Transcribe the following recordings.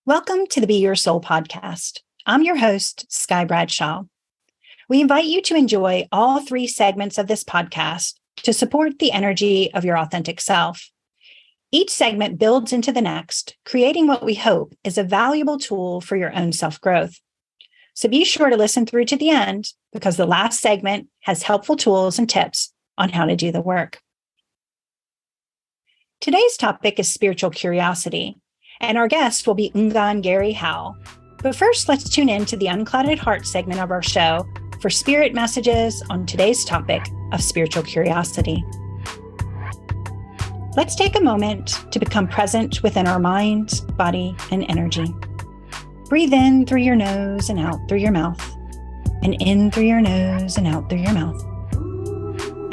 Welcome to the Be Your Soul podcast. I'm your host, Sky Bradshaw. We invite you to enjoy all three segments of this podcast to support the energy of your authentic self. Each segment builds into the next, creating what we hope is a valuable tool for your own self-growth. So be sure to listen through to the end because the last segment has helpful tools and tips on how to do the work. Today's topic is spiritual curiosity, and our guest will be Houngan Gary Howell. But first, let's tune in to the Unclouded Heart segment of our show for spirit messages on today's topic of spiritual curiosity. Let's take a moment to become present within our mind, body, and energy. Breathe in through your nose and out through your mouth, and in through your nose and out through your mouth.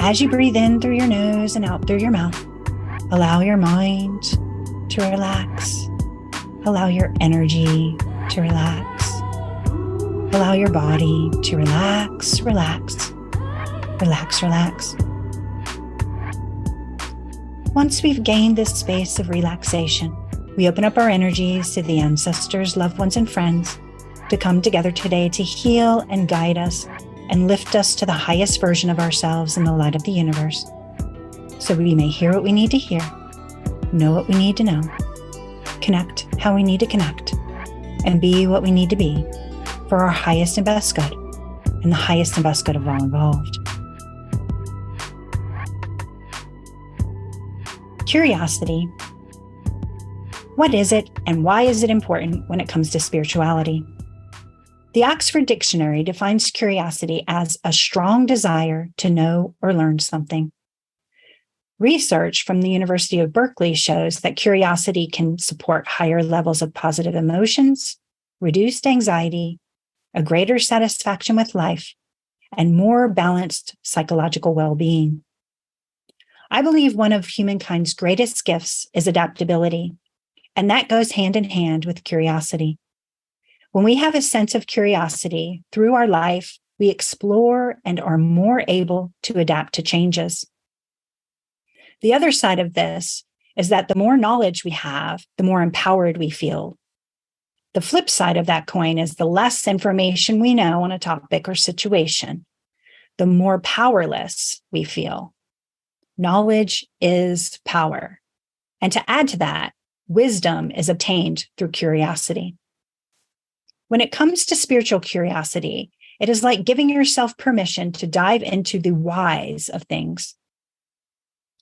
As you breathe in through your nose and out through your mouth, allow your mind to relax. Allow your energy to relax. Allow your body to relax. Once we've gained this space of relaxation, we open up our energies to the ancestors, loved ones, and friends to come together today to heal and guide us and lift us to the highest version of ourselves in the light of the universe, so we may hear what we need to hear, know what we need to know, connect how we need to connect, and be what we need to be for our highest and best good and the highest and best good of all involved. Curiosity. What is it and why is it important when it comes to spirituality? The Oxford Dictionary defines curiosity as a strong desire to know or learn something. Research from the University of Berkeley shows that curiosity can support higher levels of positive emotions, reduced anxiety, a greater satisfaction with life, and more balanced psychological well-being. I believe one of humankind's greatest gifts is adaptability, and that goes hand in hand with curiosity. When we have a sense of curiosity through our life, we explore and are more able to adapt to changes. The other side of this is that the more knowledge we have, the more empowered we feel. The flip side of that coin is the less information we know on a topic or situation, the more powerless we feel. Knowledge is power. And to add to that, wisdom is obtained through curiosity. When it comes to spiritual curiosity, it is like giving yourself permission to dive into the whys of things.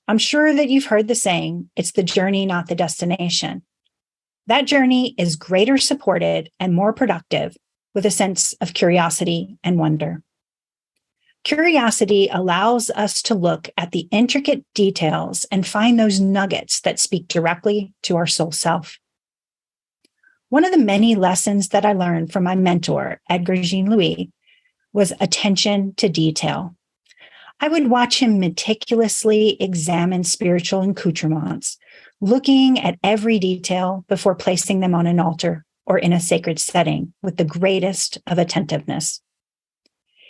I'm sure that you've heard the saying, it's the journey, not the destination. That journey is greater supported and more productive with a sense of curiosity and wonder. Curiosity allows us to look at the intricate details and find those nuggets that speak directly to our soul self. One of the many lessons that I learned from my mentor, Edgar Jean-Louis, was attention to detail. I would watch him meticulously examine spiritual accoutrements, looking at every detail before placing them on an altar or in a sacred setting with the greatest of attentiveness.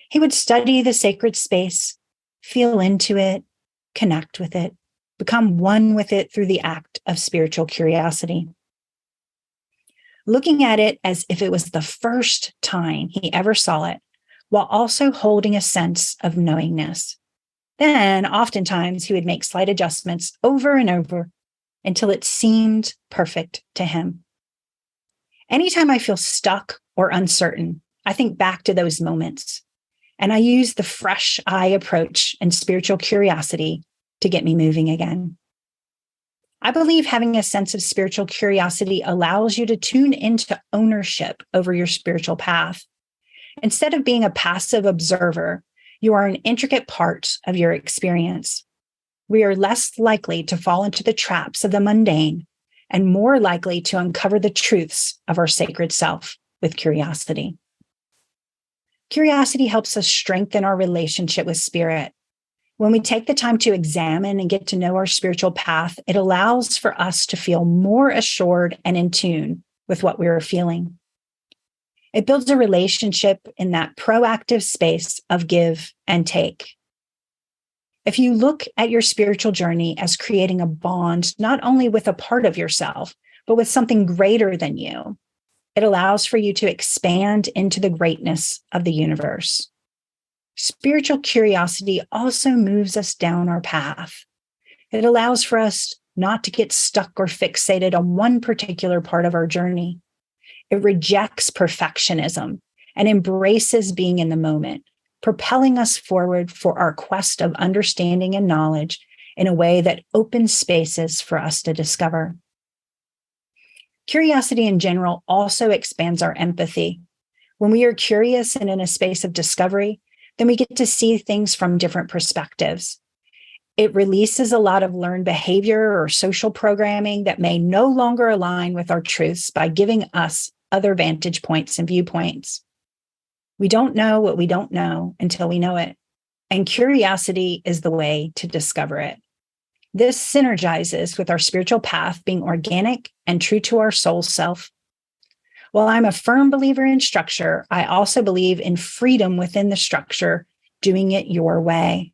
He would study the sacred space, feel into it, connect with it, become one with it through the act of spiritual curiosity. Looking at it as if it was the first time he ever saw it, while also holding a sense of knowingness. Then, oftentimes, he would make slight adjustments over and over until it seemed perfect to him. Anytime I feel stuck or uncertain, I think back to those moments, and I use the fresh eye approach and spiritual curiosity to get me moving again. I believe having a sense of spiritual curiosity allows you to tune into ownership over your spiritual path. Instead of being a passive observer, you are an intricate part of your experience. We are less likely to fall into the traps of the mundane and more likely to uncover the truths of our sacred self with curiosity. Curiosity helps us strengthen our relationship with spirit. When we take the time to examine and get to know our spiritual path, it allows for us to feel more assured and in tune with what we are feeling. It builds a relationship in that proactive space of give and take. If you look at your spiritual journey as creating a bond, not only with a part of yourself, but with something greater than you, It allows for you to expand into the greatness of the universe. Spiritual curiosity also moves us down our path. It allows for us not to get stuck or fixated on one particular part of our journey. It rejects perfectionism and embraces being in the moment, propelling us forward for our quest of understanding and knowledge in a way that opens spaces for us to discover. Curiosity in general also expands our empathy. When we are curious and in a space of discovery, then we get to see things from different perspectives. It releases a lot of learned behavior or social programming that may no longer align with our truths by giving us other vantage points and viewpoints. We don't know what we don't know until we know it, and curiosity is the way to discover it. This synergizes with our spiritual path being organic and true to our soul self. While I'm a firm believer in structure, I also believe in freedom within the structure, doing it your way,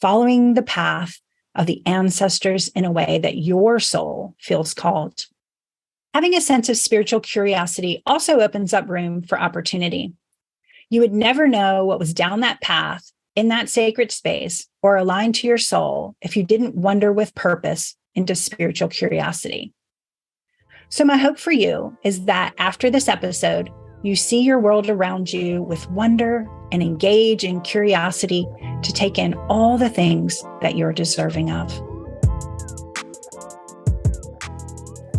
following the path of the ancestors in a way that your soul feels called. Having a sense of spiritual curiosity also opens up room for opportunity. You would never know what was down that path in that sacred space or aligned to your soul if you didn't wander with purpose into spiritual curiosity. So my hope for you is that after this episode, you see your world around you with wonder and engage in curiosity to take in all the things that you're deserving of.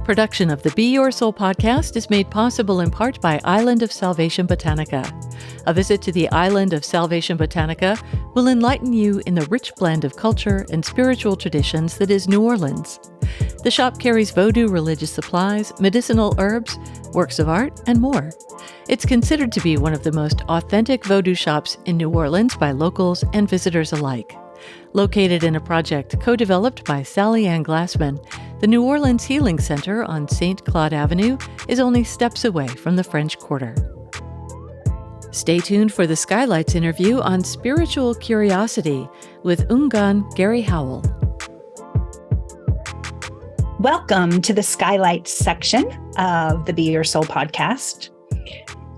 Production of the Be Your Soul podcast is made possible in part by Island of Salvation Botanica. A visit to the Island of Salvation Botanica will enlighten you in the rich blend of culture and spiritual traditions that is New Orleans. The shop carries Vodou religious supplies, medicinal herbs, works of art, and more. It's considered to be one of the most authentic Vodou shops in New Orleans by locals and visitors alike. Located in a project co-developed by Sally Ann Glassman, the New Orleans Healing Center on St. Claude Avenue is only steps away from the French Quarter. Stay tuned for the Skylights interview on spiritual curiosity with Houngan Gary Howell. Welcome to the Skylights section of the Be Your Soul podcast.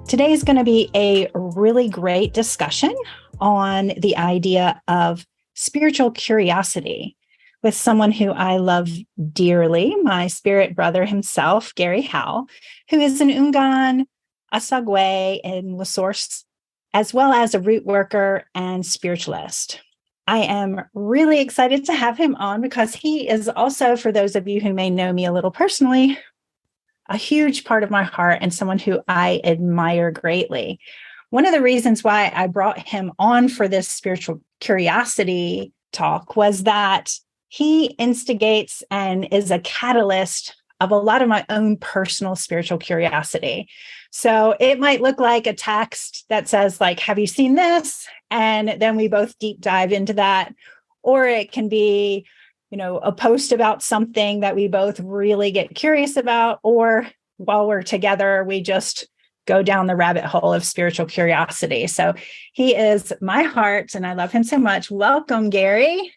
Today is going to be a really great discussion on the idea of spiritual curiosity with someone who I love dearly, my spirit brother himself, Gary Howell, who is an Houngan, a Sagwe in La Source, as well as a root worker and spiritualist. I am really excited to have him on because he is also, for those of you who may know me a little personally, a huge part of my heart and someone who I admire greatly. One of the reasons why I brought him on for this spiritual curiosity talk was that he instigates and is a catalyst of a lot of my own personal spiritual curiosity. So it might look like a text that says, like, have you seen this? And then we both deep dive into that. Or it can be, a post about something that we both really get curious about. Or while we're together, we just go down the rabbit hole of spiritual curiosity. So he is my heart and I love him so much. Welcome, Gary.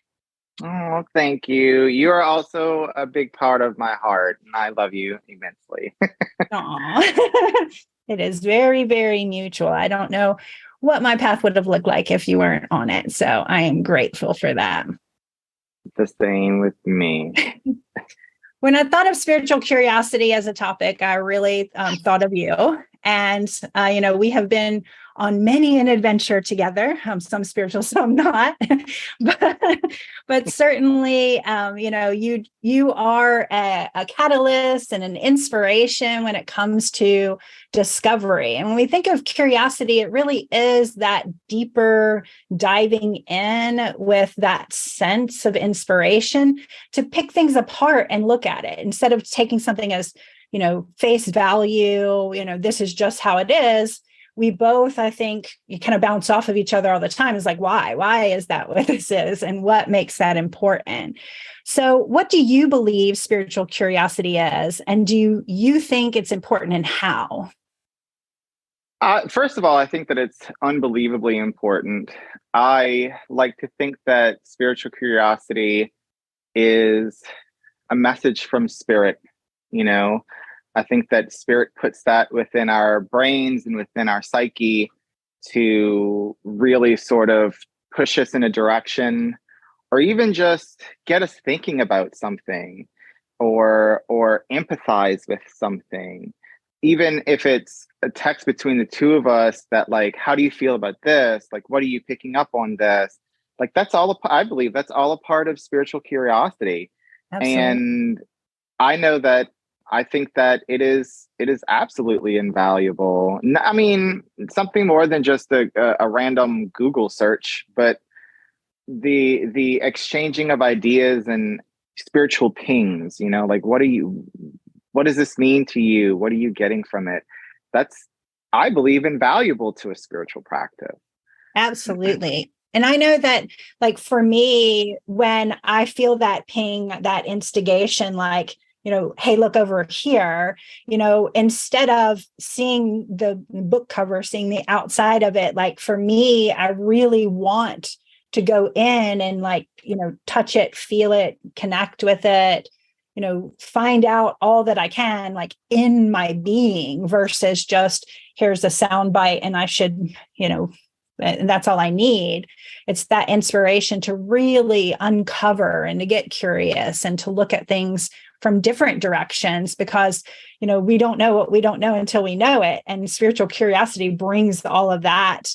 Oh, thank you. You are also a big part of my heart, and I love you immensely. Aw. It is very, very mutual. I don't know what my path would have looked like if you weren't on it. So I am grateful for that. The same with me. When I thought of spiritual curiosity as a topic, I really thought of you. And, we have been on many an adventure together, some spiritual, some not. but certainly, you are a catalyst and an inspiration when it comes to discovery. And when we think of curiosity, it really is that deeper diving in with that sense of inspiration to pick things apart and look at it instead of taking something as face value, this is just how it is. We both, I think, you kind of bounce off of each other all the time. It's like, why? Why is that what this is? And what makes that important? So what do you believe spiritual curiosity is? And do you think it's important, and how? First of all, I think that it's unbelievably important. I like to think that spiritual curiosity is a message from spirit, I think that spirit puts that within our brains and within our psyche to really sort of push us in a direction, or even just get us thinking about something, or empathize with something, even if it's a text between the two of us that, like, how do you feel about this, like, what are you picking up on this, like, that's all I believe that's all a part of spiritual curiosity. Absolutely. And I know that I think that it is absolutely invaluable. I mean, something more than just a random Google search, but the exchanging of ideas and spiritual pings, like, what does this mean to you? What are you getting from it? That's, I believe, invaluable to a spiritual practice. Absolutely. And I know that, like, for me, when I feel that ping, that instigation, like, hey, look over here, instead of seeing the book cover, seeing the outside of it, like, for me, I really want to go in and, like, touch it, feel it, connect with it, find out all that I can, like, in my being, versus just here's a sound bite and I should, and that's all I need. It's that inspiration to really uncover and to get curious and to look at things from different directions, because, we don't know what we don't know until we know it. And spiritual curiosity brings all of that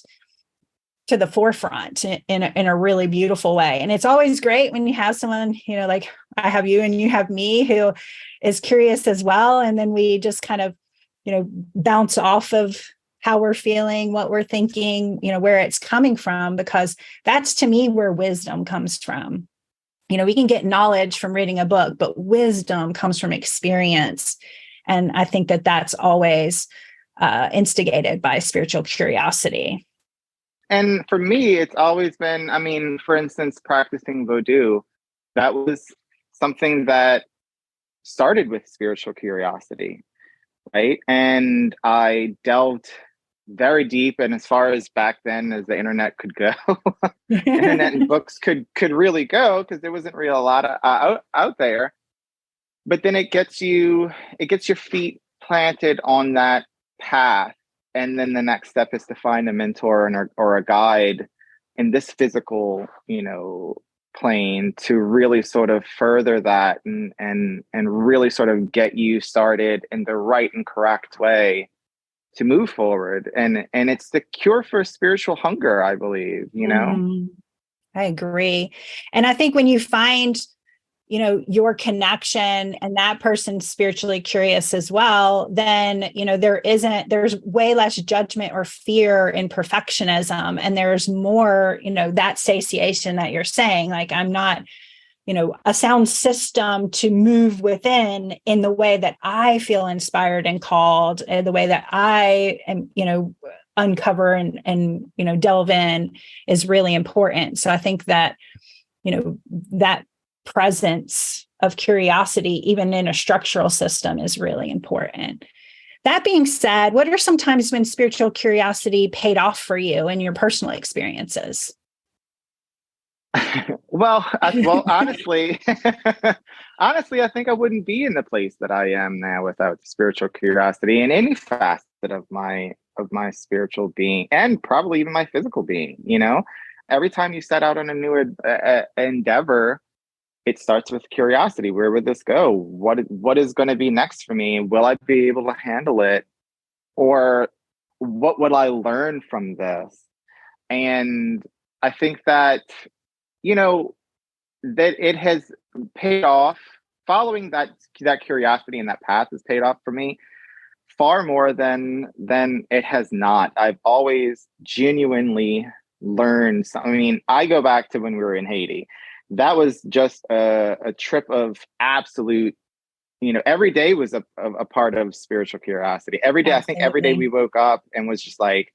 to the forefront in a really beautiful way. And it's always great when you have someone, like I have you and you have me, who is curious as well. And then we just kind of, bounce off of how we're feeling, what we're thinking, where it's coming from, because that's, to me, where wisdom comes from. We can get knowledge from reading a book, but wisdom comes from experience. And I think that that's always instigated by spiritual curiosity. And for me, it's always been, I mean, for instance, practicing Vodou, that was something that started with spiritual curiosity, right? And I delved very deep, and as far as back then as the internet could go, internet and books could really go, because there wasn't really a lot of, out there. But then it gets your feet planted on that path, and then the next step is to find a mentor or a guide in this physical, plane, to really sort of further that and really sort of get you started in the right and correct way to move forward. And it's the cure for spiritual hunger, I believe. I agree. And I think when you find, your connection, and that person's spiritually curious as well, then, there's way less judgment or fear in perfectionism. And there's more, that satiation that you're saying, like, I'm not, a sound system to move within in the way that I feel inspired and called, and the way that I am, uncover and delve in, is really important. So I think that, that presence of curiosity, even in a structural system, is really important. That being said, what are some times when spiritual curiosity paid off for you in your personal experiences? Well, honestly, honestly, I think I wouldn't be in the place that I am now without spiritual curiosity in any facet of my spiritual being, and probably even my physical being. Every time you set out on a new endeavor, it starts with curiosity. Where would this go? What is going to be next for me? Will I be able to handle it? Or what would I learn from this? And I think that, that it has paid off. Following that curiosity and that path has paid off for me far more than it has not. I've always genuinely learned something. I mean, I go back to when we were in Haiti. That was just a trip of absolute, every day was a part of spiritual curiosity. Every day, Absolutely. I think every day we woke up and was just like,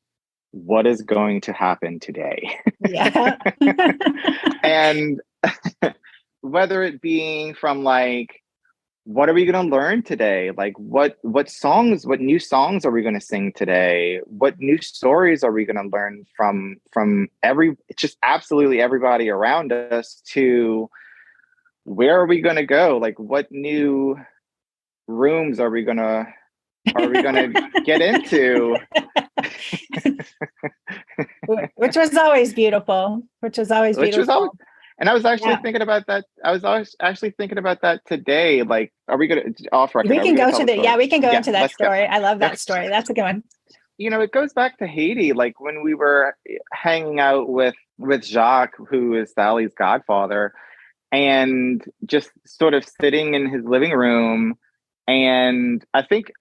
what is going to happen today? Yeah. And whether it being from, like, what are we going to learn today? Like, what new songs are we going to sing today? What new stories are we going to learn from just absolutely everybody around us? To where are we going to go? Like, what new rooms are we gonna get into? Which was always beautiful. Which was always Which was always, beautiful. and I was actually Yeah. thinking about that. I was always actually thinking about that today. Like, are we gonna off record? We Are we can gonna go tell to the story? we can go Yeah, into that let's go. story. I love that story. That's a good one. It goes back to Haiti. Like when we were hanging out with Jacques, who is Sally's godfather, and just sort of sitting in his living room. And I think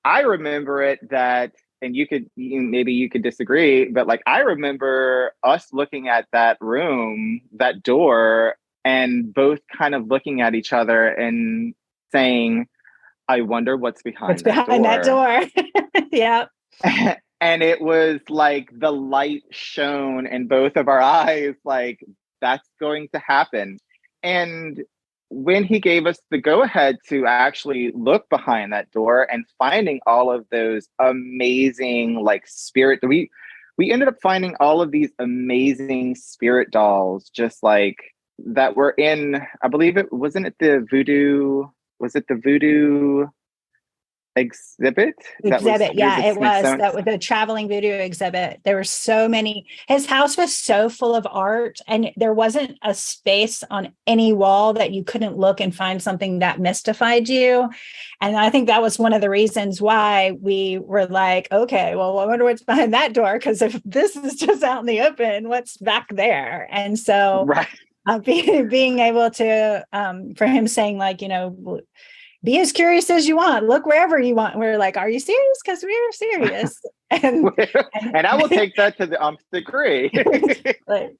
I remember it that, and maybe you could disagree, but like I remember us looking at that room, that door, and both kind of looking at each other and saying, "I wonder what's What's behind that behind that door." door? Yeah. And it was like the light shone in both of our eyes, like that's going to happen. And when he gave us the go ahead to actually look behind that door and finding all of those amazing like spirit, we ended up finding all of these amazing spirit dolls, just like that were in, I believe it wasn't it the voodoo, was it the voodoo exhibit that was Exhibit. here's Yeah, a it was. Smithsonian. That was a traveling video exhibit. There were so many. His house was so full of art, and there wasn't a space on any wall that you couldn't look and find something that mystified you. And I think that was one of the reasons why we were like, okay, well, I wonder what's behind that door. Because if this is just out in the open, what's back there? And so Right. being able to, for him saying like, be as curious as you want. Look wherever you want. And we're like, are you serious? Because we're serious. And And I will take that to the umpth degree. like,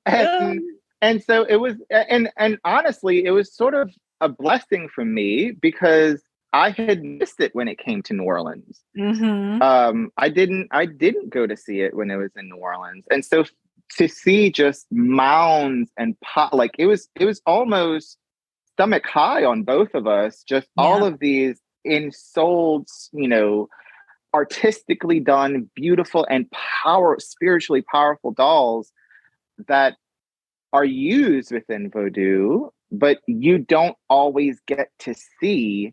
and so it was, and honestly, it was sort of a blessing for me because I had missed it when it came to New Orleans. I didn't go to see it when it was in New Orleans, and so to see just mounds and like it was almost stomach high on both of us, just all of these ensouled, artistically done, beautiful and spiritually powerful dolls that are used within Vodou, but you don't always get to see.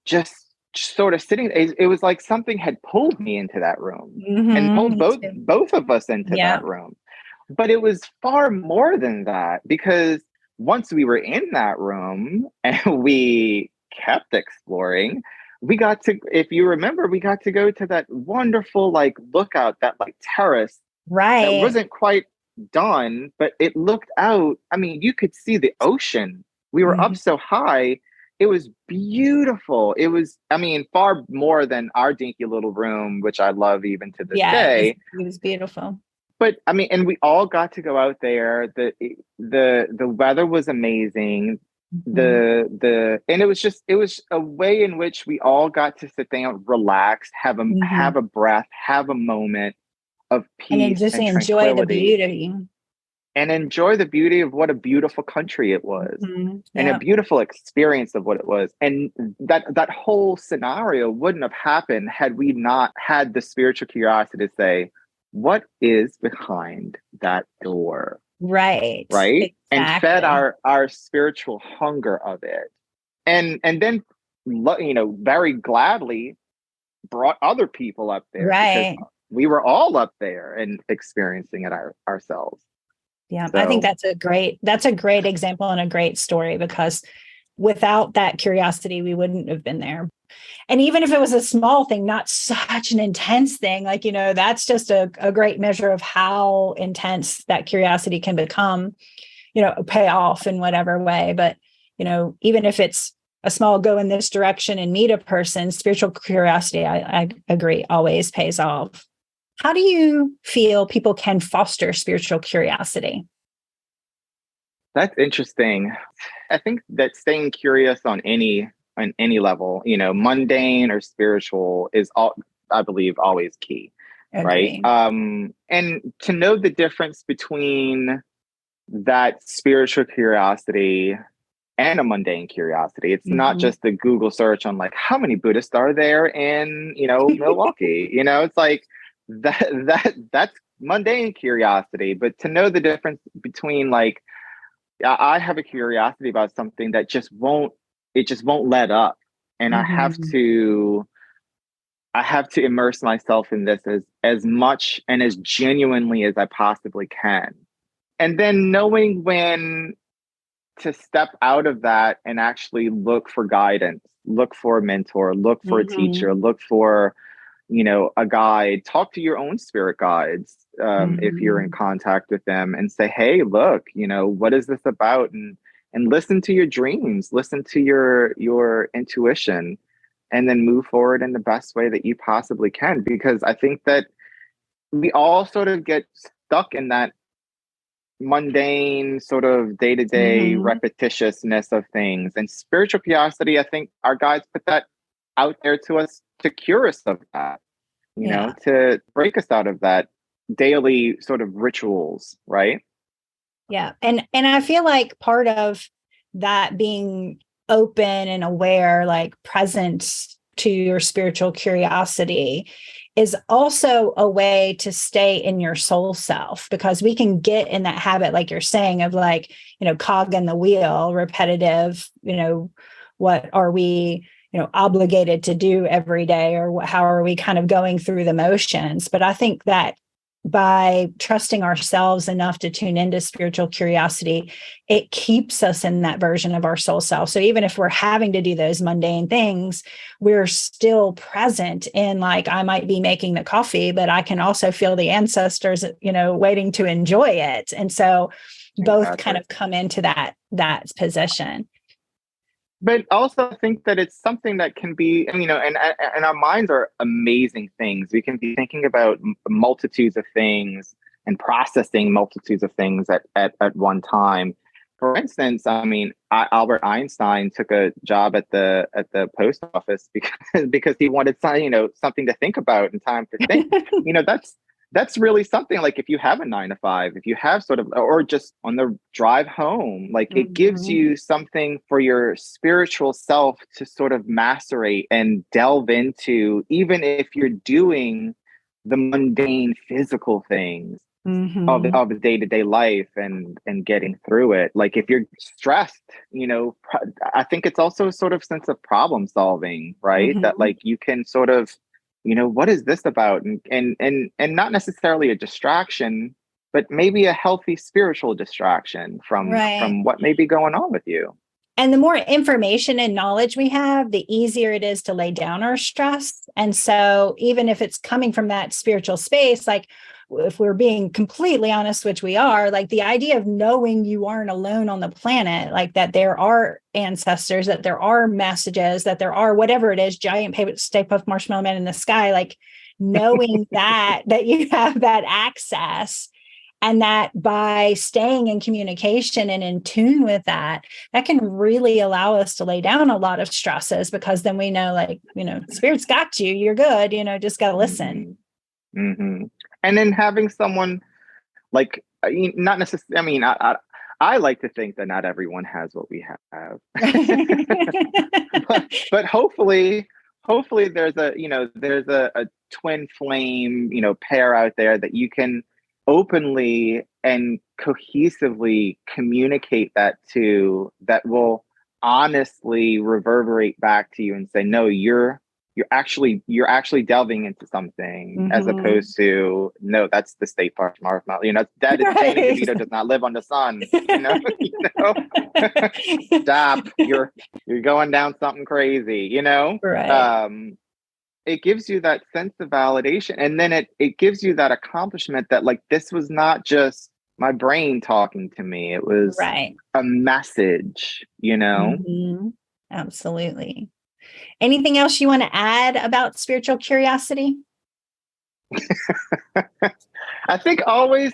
Just sort of sitting, it was like something had pulled me into that room and pulled both of us into that room. But it was far more than that, because once we were in that room and we kept exploring, we got to, if you remember, we got to go to that wonderful like lookout, that like terrace. Right. That wasn't quite done, but it looked out. I mean, you could see the ocean. We were up so high. It was beautiful. It was, I mean, far more than our dinky little room, which I love even to this day. It was beautiful. But I mean, and we all got to go out there. The weather was amazing. And it was a way in which we all got to sit down, relax, have a breath, have a moment of peace and just enjoy the beauty. And enjoy the beauty of what a beautiful country it was, and a beautiful experience of what it was. And that whole scenario wouldn't have happened had we not had the spiritual curiosity to say, what is behind that door? Right. Exactly. And fed our spiritual hunger of it. And then, very gladly brought other people up there. Right. Because we were all up there and experiencing it ourselves. Yeah, so I think that's a great example and a great story, because without that curiosity, we wouldn't have been there. And even if it was a small thing, not such an intense thing, like, that's just a great measure of how intense that curiosity can become, pay off in whatever way. But, even if it's a small go in this direction and meet a person, spiritual curiosity, I agree, always pays off. How do you feel people can foster spiritual curiosity? That's interesting. I think that staying curious on any level, mundane or spiritual, is I believe always key. Agree. Right. And to know the difference between that spiritual curiosity and a mundane curiosity. It's not just the Google search on like, how many Buddhists are there in, Milwaukee? It's like that's mundane curiosity. But to know the difference between, like, I have a curiosity about something that just won't let up. And Mhm. I have to immerse myself in this as much and as genuinely as I possibly can. And then knowing when to step out of that and actually look for guidance, look for a mentor, look for a teacher, Mhm. look for, a guide, talk to your own spirit guides, if you're in Mhm. contact with them, and say, hey, look, what is this about? And listen to your dreams, listen to your intuition, and then move forward in the best way that you possibly can. Because I think that we all sort of get stuck in that mundane sort of day-to-day Mhm. repetitiousness of things. And spiritual curiosity, I think our guides put that out there to us to cure us of that, Yeah. to break us out of that daily sort of rituals, right? Yeah. And I feel like part of that being open and aware, like present to your spiritual curiosity, is also a way to stay in your soul self, because we can get in that habit, like you're saying, of like, cog in the wheel, repetitive, what are we, obligated to do every day, or how are we kind of going through the motions. But I think that by trusting ourselves enough to tune into spiritual curiosity, it keeps us in that version of our soul self. So even if we're having to do those mundane things, we're still present in, like, I might be making the coffee, but I can also feel the ancestors, waiting to enjoy it. And so both kind Exactly. of come into that position. But also, I think that it's something that can be, and our minds are amazing things. We can be thinking about multitudes of things and processing multitudes of things at one time. For instance, Albert Einstein took a job at the post office because he wanted something to think about and time to think. That's really something. Like, if you have a 9 to 5, if you have sort of, or just on the drive home, like, it gives Mhm. you something for your spiritual self to sort of macerate and delve into, even if you're doing the mundane physical things Mhm. of day-to-day life and getting through it. Like, if you're stressed, I think it's also a sort of sense of problem solving, right? That, Mhm. like, you can sort of, what is this about? And not necessarily a distraction, but maybe a healthy spiritual distraction Right. from what may be going on with you. And the more information and knowledge we have, the easier it is to lay down our stress. And so, even if it's coming from that spiritual space, like, if we're being completely honest, which we are, like, the idea of knowing you aren't alone on the planet, like that there are ancestors, that there are messages, that there are whatever it is, giant Stay Puft Marshmallow Man in the sky, like, knowing that you have that access, and that by staying in communication and in tune with that, that can really allow us to lay down a lot of stresses, because then we know, like, spirit's got you, you're good, just got to listen. Hmm. Hmm. And then having someone, like, not necessarily, I like to think that not everyone has what we have. But hopefully there's a twin flame, pair out there that you can openly and cohesively communicate that to, that will honestly reverberate back to you and say, no, you're actually delving into something, as Mhm. opposed to, no, that's the State Park marshmallow. Danny Right. DeVito does not live on the sun. Know. Stop. You're going down something crazy. Right. Um, it gives you that sense of validation, and then it gives you that accomplishment that, like, this was not just my brain talking to me. It was Right. a message. Mhm. Absolutely. Anything else you want to add about spiritual curiosity? I think always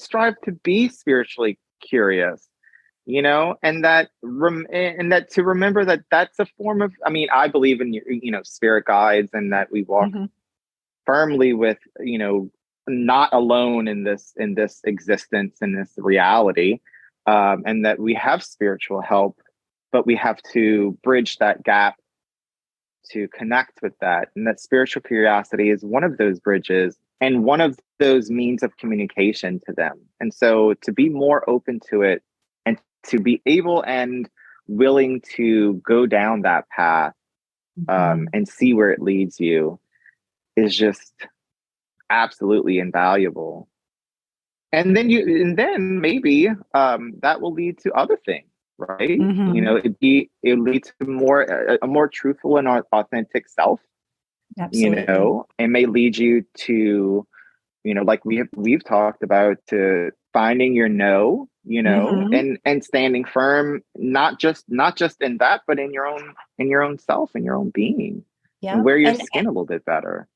strive to be spiritually curious, and that to remember that that's a form of, I believe in spirit guides, and that we walk Mhm. firmly with, not alone in this existence, in this reality, and that we have spiritual help, but we have to bridge that gap to connect with that. And that spiritual curiosity is one of those bridges and one of those means of communication to them. And so, to be more open to it, and to be able and willing to go down that path and see where it leads you is just absolutely invaluable. And then maybe that will lead to other things, right? You know, it leads to a more truthful and authentic self. Absolutely. You know, it may lead you to, you know, like we've talked about, to finding your no, you know, and standing firm, not just in that, but in your own self, in your own being, and wear your skin a little bit better.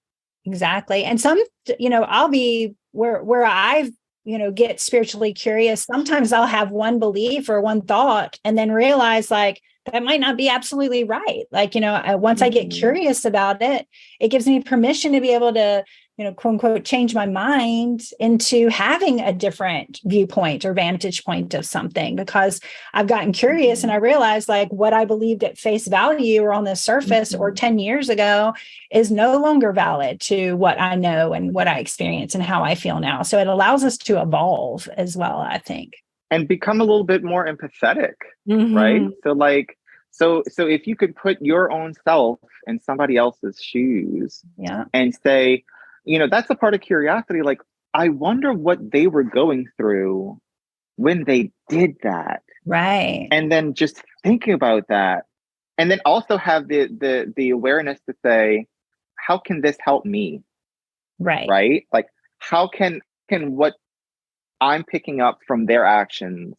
Exactly. And some, you know, I'll be where I've, you know, get spiritually curious. Sometimes I'll have one belief or one thought and then realize like that might not be absolutely right. Like, you know, once I get curious about it, it gives me permission to be able to, you know, quote unquote, change my mind into having a different viewpoint or vantage point of something, because I've gotten curious and I realized like what I believed at face value or on the surface or 10 years ago is no longer valid to what I know and what I experience and how I feel now. So it allows us to evolve as well, I think. And become a little bit more empathetic, right? So if you could put your own self in somebody else's shoes and say, you know, that's a part of curiosity. Like, I wonder what they were going through when they did that. Right. And then just thinking about that. And then also have the awareness to say, how can this help me? Right. Right? Like, how can what I'm picking up from their actions,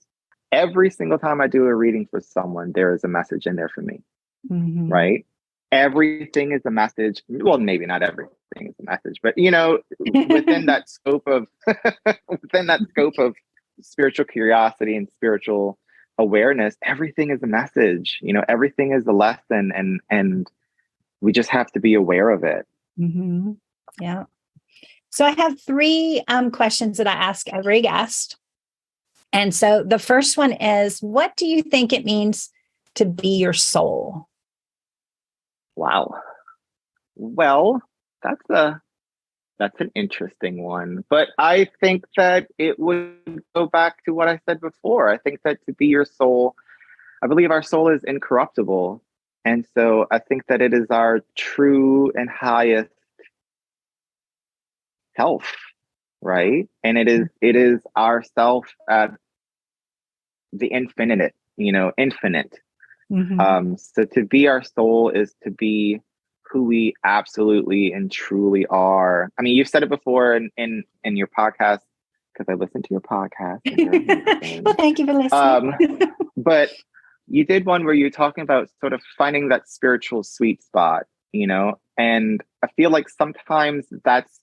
every single time I do a reading for someone, there is a message in there for me. Right? Everything is a message. Well, maybe not everything is a message, but you know, within that scope of spiritual curiosity and spiritual awareness, everything is a message. You know, everything is a lesson, and we just have to be aware of it. Yeah. So I have three questions that I ask every guest. And so the first one is, what do you think it means to be your soul? Wow. Well, that's an interesting one. But I think that it would go back to what I said before. I think that to be your soul, I believe our soul is incorruptible. And so I think that it is our true and highest self, right? And it is our self at the infinite, you know, infinite. So to be our soul is to be who we absolutely and truly are. I mean, you've said it before in your podcast, because I listened to your podcast. Well, thank you for listening. But you did one where you're talking about sort of finding that spiritual sweet spot, you know, and I feel like sometimes that's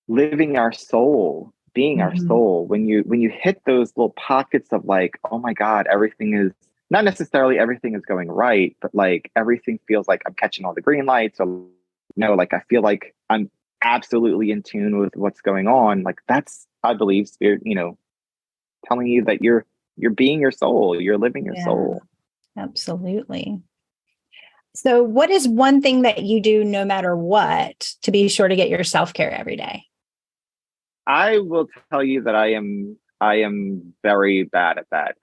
living our soul, being our soul. When you hit those little pockets of like, oh my God, everything is not necessarily everything is going right, but like everything feels like I'm catching all the green lights, or you know, like I feel like I'm absolutely in tune with what's going on. Like that's, I believe, spirit, you know, telling you that you're being your soul, you're living your soul. Absolutely. So what is one thing that you do no matter what to be sure to get your self-care every day? I will tell you that I am very bad at that.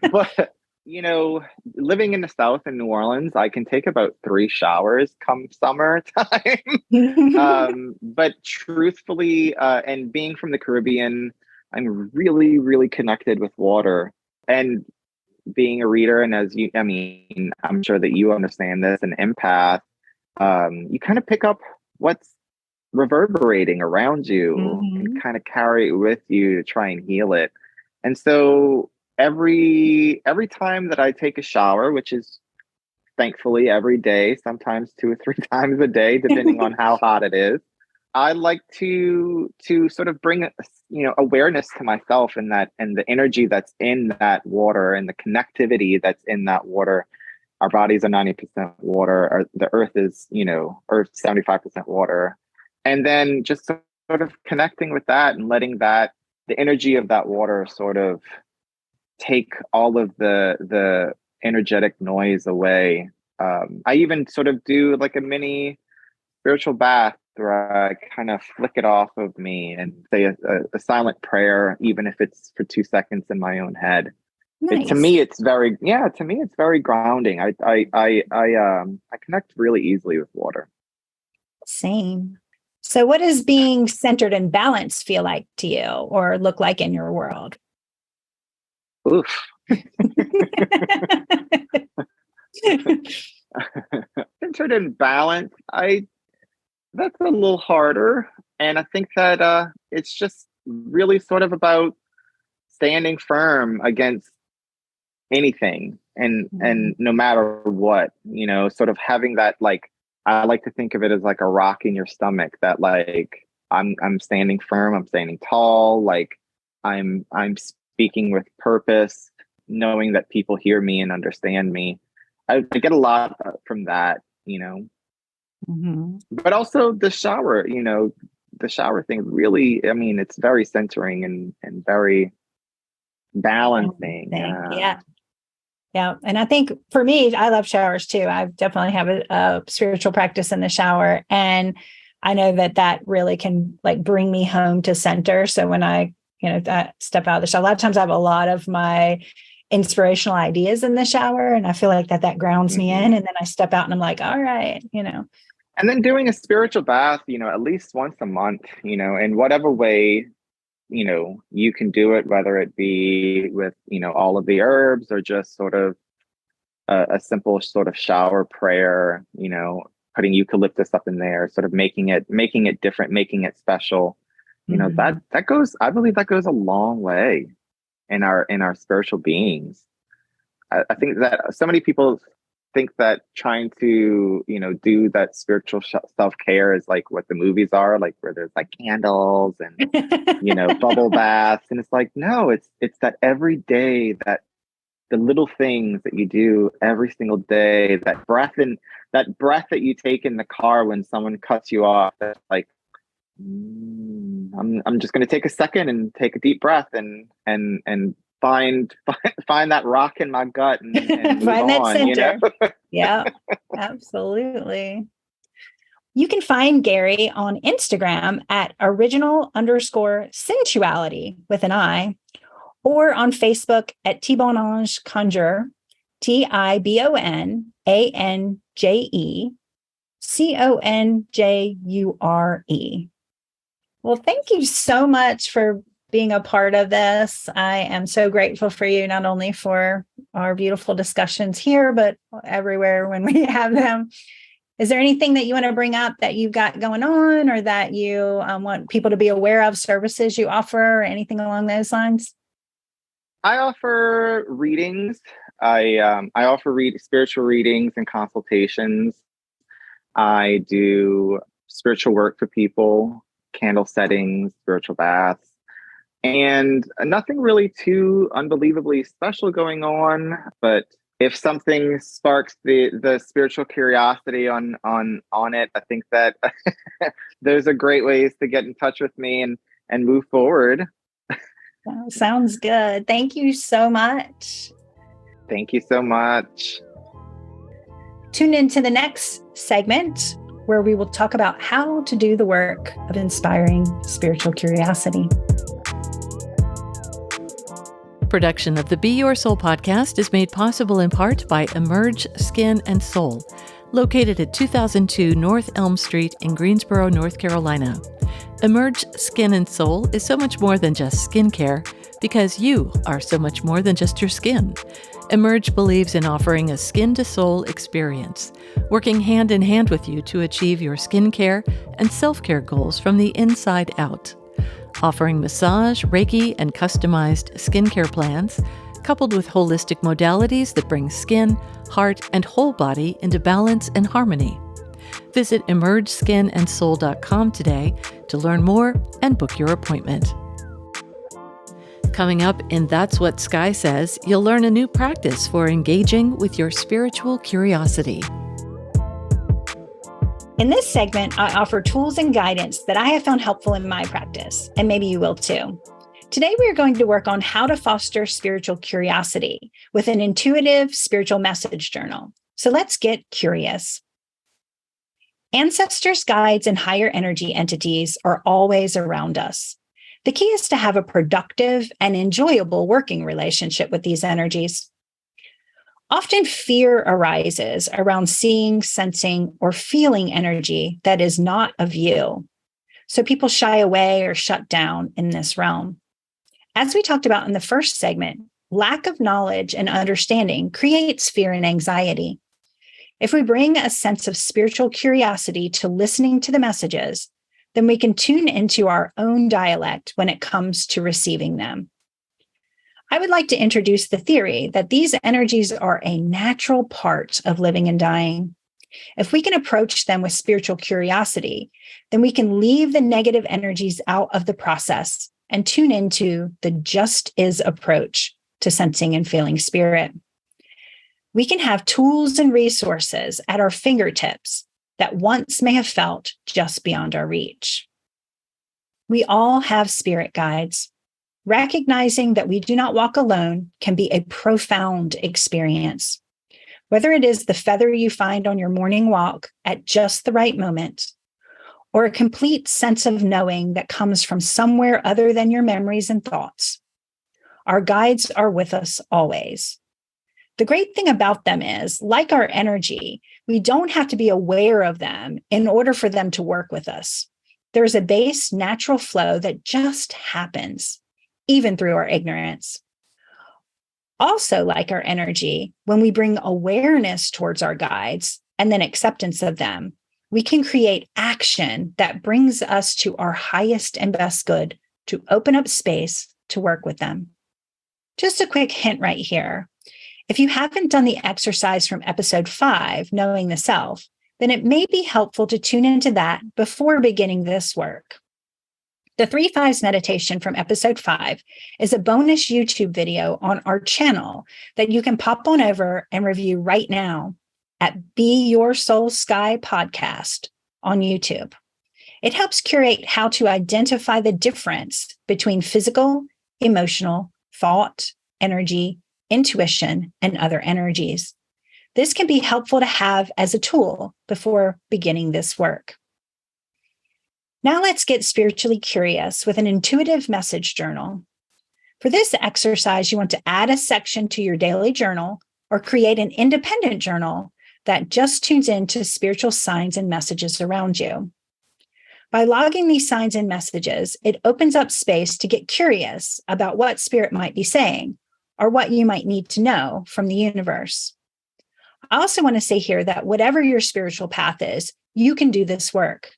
But you know, living in the South in New Orleans, I can take about 3 showers come summertime. But truthfully, and being from the Caribbean, I'm really, really connected with water. And being a reader, and I mean, I'm sure that you understand this, an empath, you kind of pick up what's reverberating around you and kind of carry it with you to try and heal it. And so every time that I take a shower, which is thankfully every day, sometimes 2 or 3 times a day, depending on how hot it is, I like to sort of bring you know, awareness to myself and the energy that's in that water and the connectivity that's in that water. Our bodies are 90% water. The earth is, you know, earth 75% water. And then just sort of connecting with that and letting that, the energy of that water sort of take all of the energetic noise away. I even sort of do like a mini spiritual bath where I kind of flick it off of me and say a silent prayer, even if it's for 2 seconds in my own head. To Nice. me, it's very, grounding. I connect really easily with water. Same. So, what does being centered and balanced feel like to you or look like in your world? Oof. Centered and balanced. That's a little harder. And I think that it's just really sort of about standing firm against anything and no matter what, sort of having that, like, I like to think of it as like a rock in your stomach, that like I'm standing firm, I'm standing tall, like I'm speaking with purpose, knowing that people hear me and understand me. I get a lot from that, Mm-hmm. but also the shower thing really, I mean, it's very centering and very balancing. Yeah. Yeah. And I think for me, I love showers too. I definitely have a spiritual practice in the shower. And I know that really can like bring me home to center. So when I step out of the shower, a lot of times I have a lot of my inspirational ideas in the shower. And I feel like that grounds me in. And then I step out and I'm like, all right. And then doing a spiritual bath, at least once a month, in whatever way, you can do it, whether it be with, all of the herbs or just sort of a simple sort of shower prayer, putting eucalyptus up in there, sort of making it different, making it special. That goes, I believe that goes a long way in our spiritual beings. I think that so many people think that trying to, do that spiritual self-care is like what the movies are, like where there's like candles and, bubble baths. And it's like, no, it's that every day, that the little things that you do every single day, that breath that you take in the car when someone cuts you off, that's like, I'm just going to take a second and take a deep breath and find that rock in my gut and find that on, center. Yeah, absolutely. You can find Gary on Instagram at original_sensuality with an I, or on Facebook at Tibonange Conjure, TIBONANGECONJURE. Well, thank you so much for being a part of this. I am so grateful for you, not only for our beautiful discussions here, but everywhere when we have them. Is there anything that you want to bring up that you've got going on, or that you want people to be aware of, services you offer, or anything along those lines? I offer readings. I offer spiritual readings and consultations. I do spiritual work for people, candle settings, spiritual baths, and nothing really too unbelievably special going on. But if something sparks the spiritual curiosity on it, I think that those are great ways to get in touch with me and move forward. Sounds good. Thank you so much. Thank you so much. Tune into the next segment, where we will talk about how to do the work of inspiring spiritual curiosity. Production of the Be Your Soul podcast is made possible in part by Emerge Skin and Soul, located at 2002 North Elm Street in Greensboro, North Carolina. Emerge Skin and Soul is so much more than just skincare, because you are so much more than just your skin. Emerge believes in offering a skin-to-soul experience, working hand in hand with you to achieve your skincare and self-care goals from the inside out. Offering massage, Reiki, and customized skincare plans, coupled with holistic modalities that bring skin, heart, and whole body into balance and harmony. Visit emergeskinandsoul.com today to learn more and book your appointment. Coming up in That's What Sky Says, you'll learn a new practice for engaging with your spiritual curiosity. In this segment, I offer tools and guidance that I have found helpful in my practice, and maybe you will too. Today, we are going to work on how to foster spiritual curiosity with an intuitive spiritual message journal. So let's get curious. Ancestors, guides, and higher energy entities are always around us. The key is to have a productive and enjoyable working relationship with these energies. Often fear arises around seeing, sensing, or feeling energy that is not of you. So people shy away or shut down in this realm. As we talked about in the first segment, lack of knowledge and understanding creates fear and anxiety. If we bring a sense of spiritual curiosity to listening to the messages, then we can tune into our own dialect when it comes to receiving them. I would like to introduce the theory that these energies are a natural part of living and dying. If we can approach them with spiritual curiosity, then we can leave the negative energies out of the process and tune into the just is approach to sensing and feeling spirit. We can have tools and resources at our fingertips that once may have felt just beyond our reach. We all have spirit guides. Recognizing that we do not walk alone can be a profound experience. Whether it is the feather you find on your morning walk at just the right moment, or a complete sense of knowing that comes from somewhere other than your memories and thoughts, our guides are with us always. The great thing about them is, like our energy, we don't have to be aware of them in order for them to work with us. There's a base natural flow that just happens, even through our ignorance. Also, like our energy, when we bring awareness towards our guides and then acceptance of them, we can create action that brings us to our highest and best good to open up space to work with them. Just a quick hint right here. If you haven't done the exercise from episode 5, Knowing the Self, then it may be helpful to tune into that before beginning this work. The 3 Fives meditation from episode 5 is a bonus YouTube video on our channel that you can pop on over and review right now at Be Your Soul Sky Podcast on YouTube. It helps curate how to identify the difference between physical, emotional, thought, energy, intuition, and other energies. This can be helpful to have as a tool before beginning this work. Now let's get spiritually curious with an intuitive message journal. For this exercise, you want to add a section to your daily journal or create an independent journal that just tunes into spiritual signs and messages around you. By logging these signs and messages, it opens up space to get curious about what spirit might be saying or what you might need to know from the universe. I also want to say here that whatever your spiritual path is, you can do this work.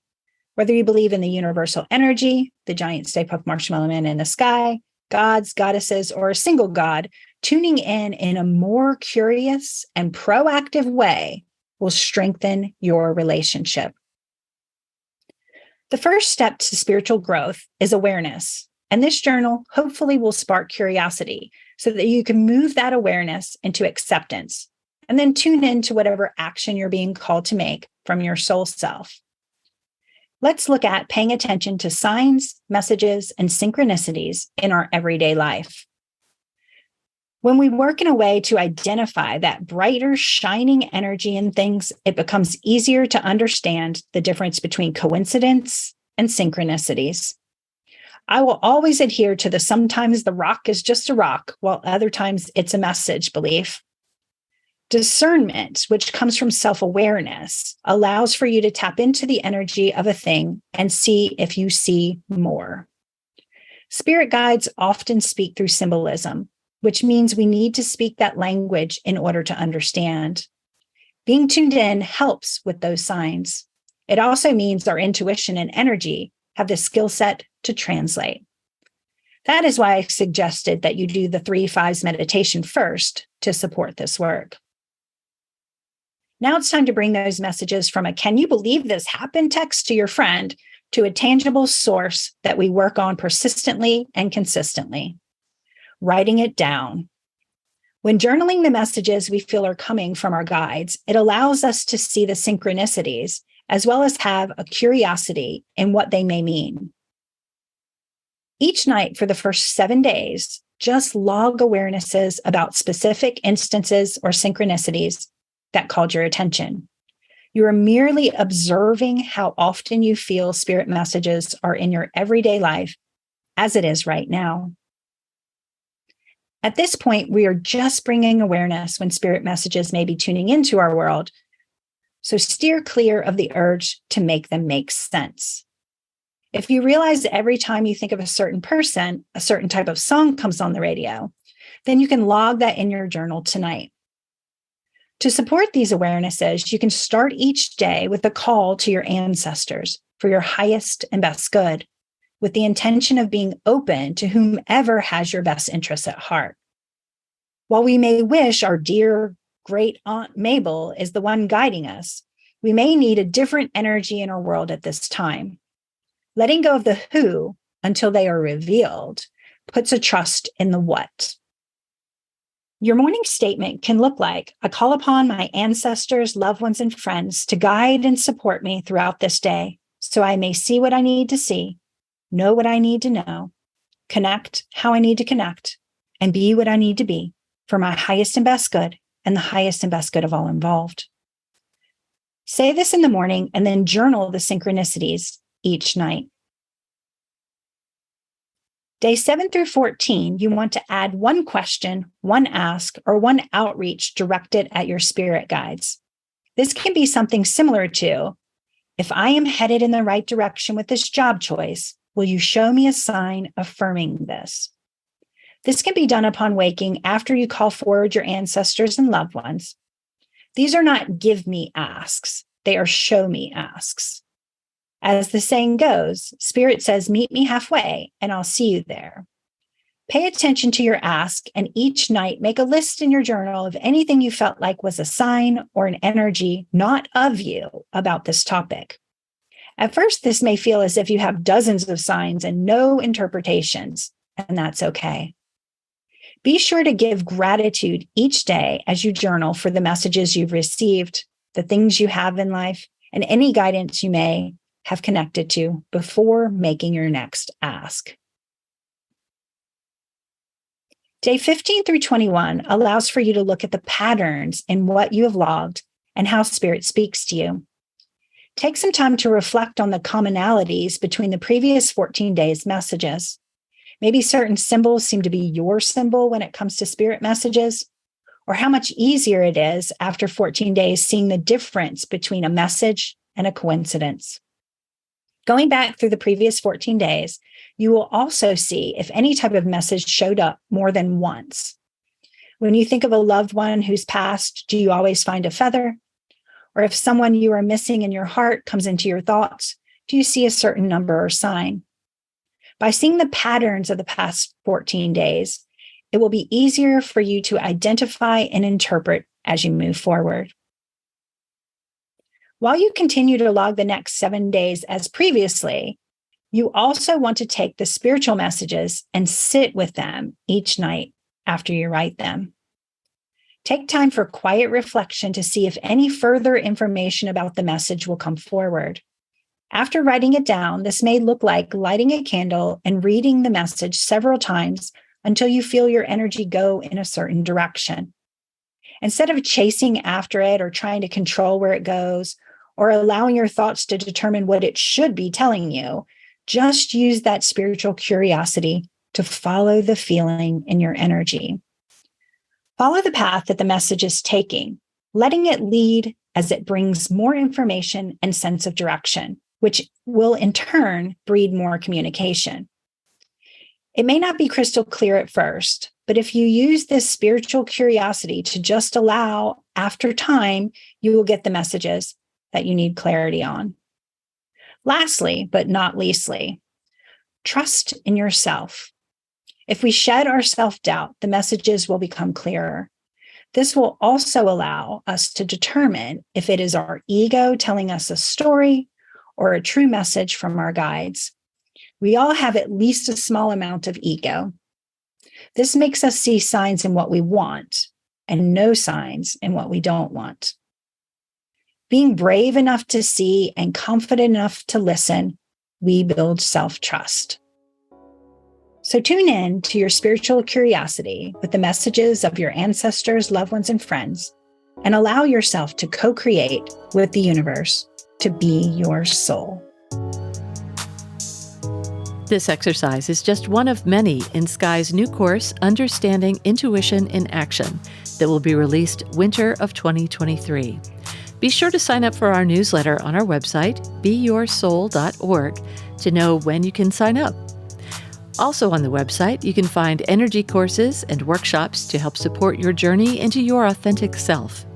Whether you believe in the universal energy, the giant Stay Puft Marshmallow Man in the sky, gods, goddesses, or a single god, tuning in a more curious and proactive way will strengthen your relationship. The first step to spiritual growth is awareness, and this journal hopefully will spark curiosity so that you can move that awareness into acceptance and then tune into whatever action you're being called to make from your soul self. Let's look at paying attention to signs, messages, and synchronicities in our everyday life. When we work in a way to identify that brighter, shining energy in things, it becomes easier to understand the difference between coincidence and synchronicities. I will always adhere to the sometimes the rock is just a rock, while other times it's a message belief. Discernment, which comes from self-awareness, allows for you to tap into the energy of a thing and see if you see more. Spirit guides often speak through symbolism, which means we need to speak that language in order to understand. Being tuned in helps with those signs. It also means our intuition and energy have the skill set to translate. That is why I suggested that you do the 3 Fives meditation first to support this work. Now it's time to bring those messages from a "can you believe this happened" text to your friend to a tangible source that we work on persistently and consistently. Writing it down. When journaling the messages we feel are coming from our guides, it allows us to see the synchronicities as well as have a curiosity in what they may mean. Each night for the first 7 days, just log awarenesses about specific instances or synchronicities that called your attention. You are merely observing how often you feel spirit messages are in your everyday life as it is right now. At this point, we are just bringing awareness when spirit messages may be tuning into our world. So steer clear of the urge to make them make sense. If you realize every time you think of a certain person, a certain type of song comes on the radio, then you can log that in your journal tonight. To support these awarenesses, you can start each day with a call to your ancestors for your highest and best good, with the intention of being open to whomever has your best interests at heart. While we may wish our dear great Aunt Mabel is the one guiding us, we may need a different energy in our world at this time. Letting go of the who until they are revealed puts a trust in the what. Your morning statement can look like, I call upon my ancestors, loved ones, and friends to guide and support me throughout this day so I may see what I need to see, know what I need to know, connect how I need to connect, and be what I need to be for my highest and best good and the highest and best good of all involved. Say this in the morning and then journal the synchronicities each night. Day 7 through 14, you want to add one question, one ask, or one outreach directed at your spirit guides. This can be something similar to, if I am headed in the right direction with this job choice, will you show me a sign affirming this? This can be done upon waking after you call forward your ancestors and loved ones. These are not give me asks, they are show me asks. As the saying goes, Spirit says, meet me halfway and I'll see you there. Pay attention to your ask and each night make a list in your journal of anything you felt like was a sign or an energy not of you about this topic. At first, this may feel as if you have dozens of signs and no interpretations, and that's okay. Be sure to give gratitude each day as you journal for the messages you've received, the things you have in life, and any guidance you may have connected to before making your next ask. Day 15 through 21 allows for you to look at the patterns in what you have logged and how Spirit speaks to you. Take some time to reflect on the commonalities between the previous 14 days' messages. Maybe certain symbols seem to be your symbol when it comes to Spirit messages, or how much easier it is after 14 days seeing the difference between a message and a coincidence. Going back through the previous 14 days, you will also see if any type of message showed up more than once. When you think of a loved one who's passed, do you always find a feather? Or if someone you are missing in your heart comes into your thoughts, do you see a certain number or sign? By seeing the patterns of the past 14 days, it will be easier for you to identify and interpret as you move forward. While you continue to log the next 7 days as previously, you also want to take the spiritual messages and sit with them each night after you write them. Take time for quiet reflection to see if any further information about the message will come forward. After writing it down, this may look like lighting a candle and reading the message several times until you feel your energy go in a certain direction. Instead of chasing after it or trying to control where it goes, or allowing your thoughts to determine what it should be telling you, just use that spiritual curiosity to follow the feeling in your energy. Follow the path that the message is taking, letting it lead as it brings more information and sense of direction, which will in turn breed more communication. It may not be crystal clear at first, but if you use this spiritual curiosity to just allow, after time, you will get the messages that you need clarity on. Lastly, but not leastly, trust in yourself. If we shed our self-doubt, the messages will become clearer. This will also allow us to determine if it is our ego telling us a story or a true message from our guides. We all have at least a small amount of ego. This makes us see signs in what we want and no signs in what we don't want. Being brave enough to see and confident enough to listen, we build self-trust. So tune in to your spiritual curiosity with the messages of your ancestors, loved ones, and friends, and allow yourself to co-create with the universe to be your soul. This exercise is just one of many in Sky's new course, Understanding Intuition in Action, that will be released winter of 2023. Be sure to sign up for our newsletter on our website, beyoursoul.org, to know when you can sign up. Also on the website, you can find energy courses and workshops to help support your journey into your authentic self.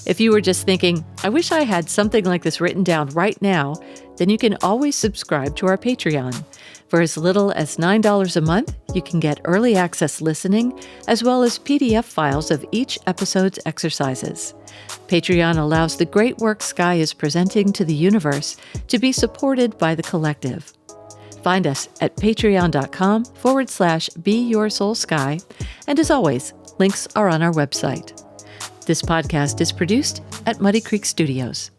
If you were just thinking, I wish I had something like this written down right now, then you can always subscribe to our Patreon. For as little as $9 a month, you can get early access listening, as well as PDF files of each episode's exercises. Patreon allows the great work Sky is presenting to the universe to be supported by the collective. Find us at patreon.com/BeYourSoulSky, and as always, links are on our website. This podcast is produced at Muddy Creek Studios.